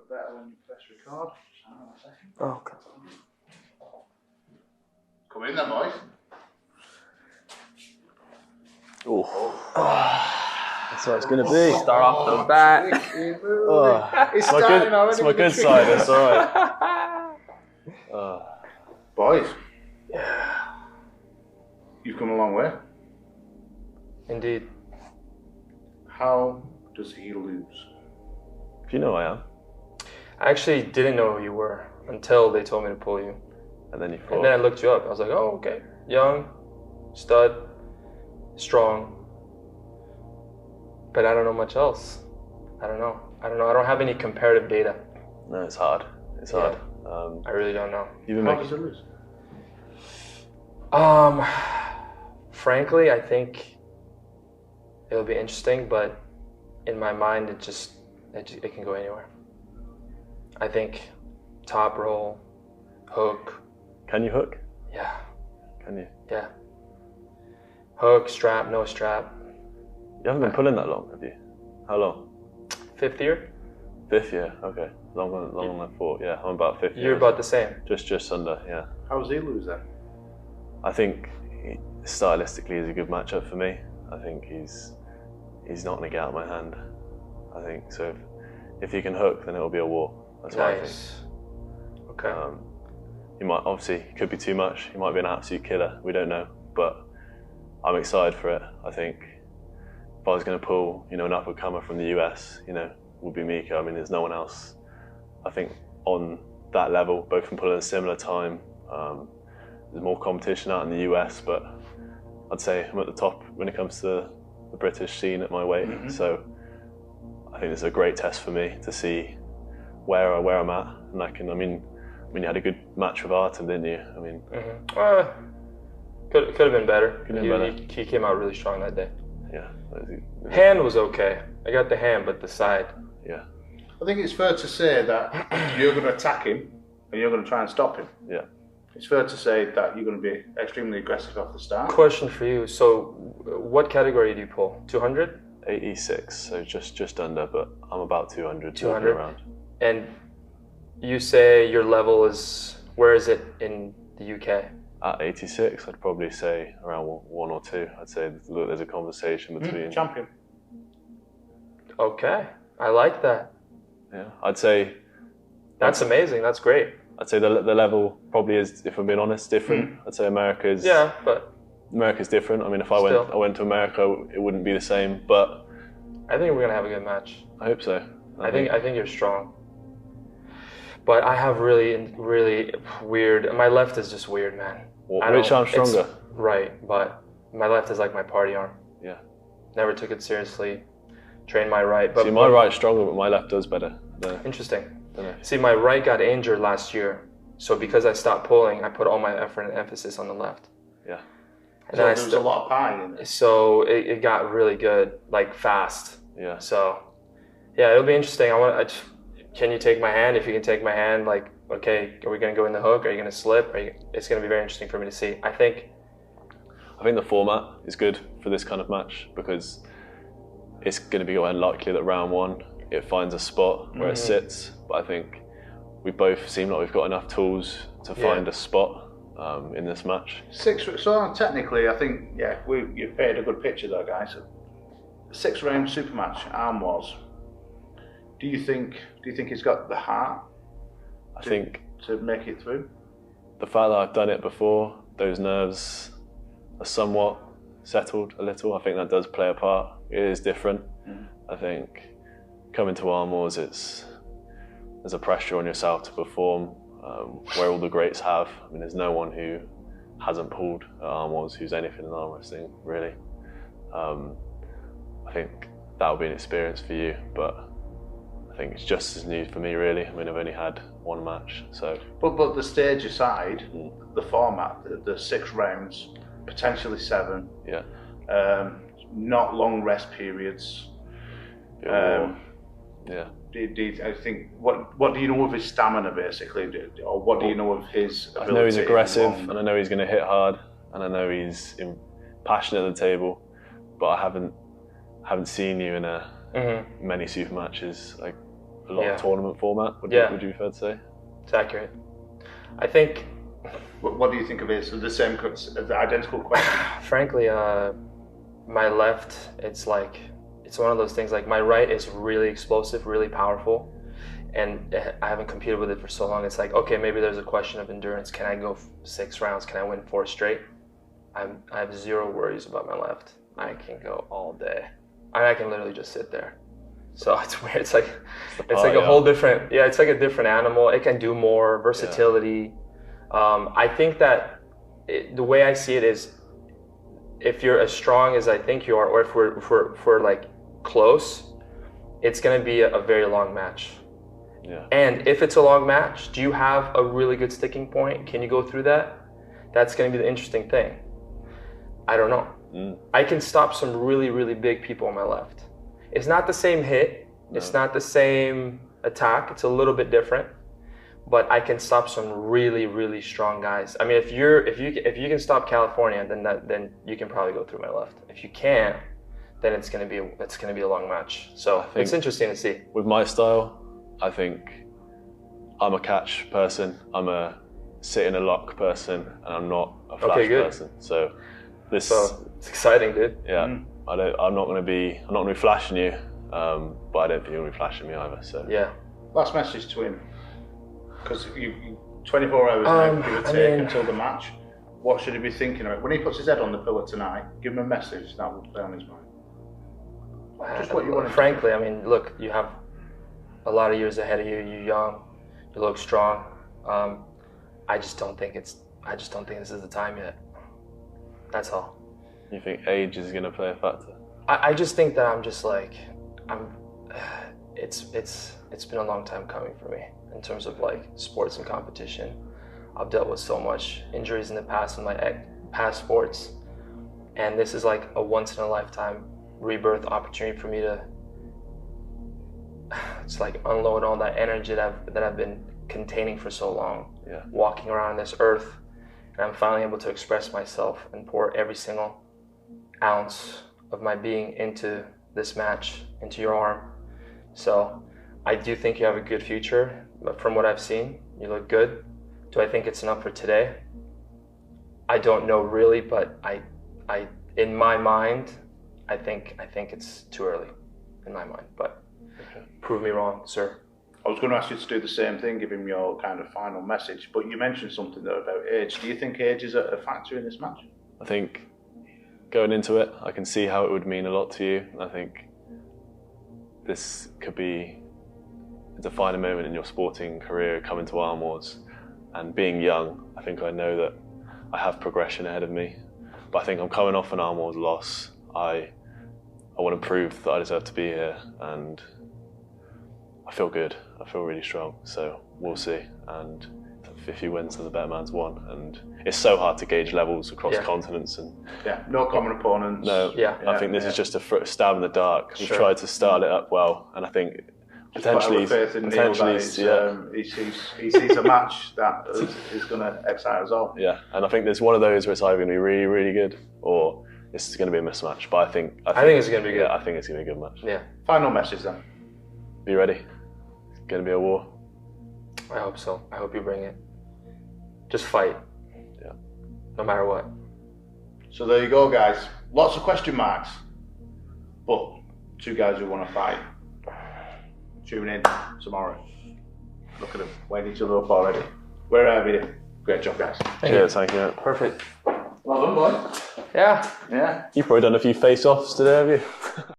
better when you press record. Hang on a second. Oh, okay. Come in then, boys. That's what it's going to be. Start off the bat. It's starting already. It's my good side, that's alright. Boys. You've come a long way. Indeed. How does he lose? You know who I am. I actually didn't know who you were until they told me to pull you. And then you fought. And then I looked you up. I was like, oh, okay. Young, stud, strong. But I don't know much else. I don't know. I don't have any comparative data. No, it's hard. It's hard. I really don't know. How does it lose? Frankly, I think it'll be interesting, but in my mind, it can go anywhere. I think top roll, hook. Can you hook? Yeah. Can you? Yeah. Hook, strap, no strap. You haven't been pulling that long, have you? How long? 5th year. 5th year, okay. Longer than I thought, yeah. I'm about 5th year. You're about the same. Just under, yeah. How does he lose then? I think stylistically is a good matchup for me. I think he's not going to get out of my hand. I think so. If he can hook, then it'll be a war. That's what I think. Okay. He might obviously could be too much. He might be an absolute killer. We don't know, but I'm excited for it. I think if I was going to pull, an up and comer from the US, would be Mika. I mean, there's no one else. I think on that level, both from pulling a similar time. There's more competition out in the US, but I'd say I'm at the top when it comes to the British scene at my weight. Mm-hmm. So I think it's a great test for me to see where I'm at, and I mean, you had a good match with Artem, didn't you? I mean, could have been better. He came out really strong that day. Yeah. Hand was okay. I got the hand, but the side. Yeah. I think it's fair to say that you're going to attack him and you're going to try and stop him. Yeah. It's fair to say that you're going to be extremely aggressive off the start. Question for you. So, what category do you pull? 200? 86, so just under, but I'm about 200. 200 around. And you say your level is, where is it in the UK? At 86, I'd probably say around 1 or 2. I'd say there's a conversation between... Champion. Okay, I like that. Yeah, I'd say... That's amazing, that's great. I'd say the level probably is, if I'm being honest, different. I'd say America's... Yeah, but... America's different. I mean, if I went to America, it wouldn't be the same, but... I think we're going to have a good match. I hope so. I think you're strong. But I have really weird... My left is just weird, man. Which arm's stronger? Right, but my left is like my party arm. Yeah. Never took it seriously. Trained my right. But see, my right's stronger, but my left does better. Interesting. See, my right got injured last year. So because I stopped pulling, I put all my effort and emphasis on the left. Yeah. And so there was a lot of pie in it. So it got really good, like fast. Yeah. So, yeah, it'll be interesting. Can you take my hand? If you can take my hand, like, okay, are we going to go in the hook? Are you going to slip? It's going to be very interesting for me to see. I think the format is good for this kind of match because it's going to be unlikely that round 1 it finds a spot where it sits. But I think we both seem like we've got enough tools to find a spot in this match. So technically, I think you painted a good picture there, guys. 6-round super match, arm wars. Do you think he's got the heart? I think to make it through. The fact that I've done it before, those nerves are somewhat settled a little. I think that does play a part. It is different. I think coming to arm wars, there's a pressure on yourself to perform where all the greats have. I mean, there's no one who hasn't pulled at arm wars who's anything in arm wrestling, really. I think that'll be an experience for you, but I think it's just as new for me, really. I mean, I've only had 1 match, so. But the stage aside, the format, the 6 rounds, potentially 7. Yeah. Not long rest periods. Yeah. I think what do you know of his stamina, basically, or what do you know of his ability? I know he's aggressive, and I know he's going to hit hard, and I know he's passionate at the table, but I haven't seen you in many super matches. Like a lot of tournament format. Would you be fair to say? It's accurate. I think. What do you think of it? So the identical question. Frankly, my left, it's one of those things. Like my right is really explosive, really powerful, and I haven't competed with it for so long. It's like, okay, maybe there's a question of endurance. Can I go 6 rounds? Can I win 4 straight? I have zero worries about my left. I can go all day. I can literally just sit there. So it's weird. It's like a whole different. Yeah, it's like a different animal. It can do more versatility. I think that the way I see it is, if you're as strong as I think you are, or if we're like close, it's going to be a very long match. Yeah. And if it's a long match, do you have a really good sticking point? Can you go through that? That's going to be the interesting thing. I don't know. I can stop some really, really big people on my left. It's not the same hit. No. It's not the same attack. It's a little bit different. But I can stop some really, really strong guys. I mean, if you can stop Californian, then you can probably go through my left. If you can't, then it's gonna be a long match. So it's interesting to see. With my style, I think I'm a catch person. I'm a sit in a lock person, and I'm not a flash person. So it's exciting, dude. Yeah, I'm not gonna be flashing you, but I don't think you're gonna be flashing me either. So yeah. Last message to him. Because you 24 hours now, give or take, until the match. What should he be thinking about? When he puts his head on the pillow tonight, give him a message that will play on his mind. Just what you want. Frankly, I mean, look, you have a lot of years ahead of you. You're young. You look strong. I just don't think this is the time yet. That's all. You think age is going to play a factor? I just think that it's been a long time coming for me. In terms of like sports and competition, I've dealt with so much injuries in the past in my past sports, and this is like a once in a lifetime rebirth opportunity for me to it's like unload all that energy that I've been containing for so long, walking around this earth, and I'm finally able to express myself and pour every single ounce of my being into this match, into your arm. So I do think you have a good future. But from what I've seen, you look good. Do I think it's enough for today? I don't know really, but I in my mind, I think it's too early in my mind. But prove me wrong, sir. I was going to ask you to do the same thing, give him your kind of final message, but you mentioned something there about age. Do you think age is a factor in this match? I think going into it, I can see how it would mean a lot to you. I think this could be a defining moment in your sporting career, coming to Arm Wars and being young. I think I know that I have progression ahead of me, but I think I'm coming off an Arm Wars loss. I want to prove that I deserve to be here, and I feel good. I feel really strong, so we'll see. And if he wins, then the better man's won. And it's so hard to gauge levels across continents. And no common opponents. No, I think this is just a stab in the dark. We've tried to start it up well, and I think potentially, he sees a match that is going to excite us all. Yeah, and I think there's one of those where it's either going to be really, really good, or it's going to be a mismatch. But I think it's going to be good. Yeah, I think it's going to be a good match. Yeah. Final message then. Be ready. It's going to be a war. I hope so. I hope you bring it. Just fight. Yeah. No matter what. So there you go, guys. Lots of question marks, but 2 guys who want to fight. Tune in tomorrow. Look at them, weighing each other up already. Where are we? Great job, guys. Cheers, thank you. Perfect. Well done, boy. Yeah. You've probably done a few face-offs today, have you?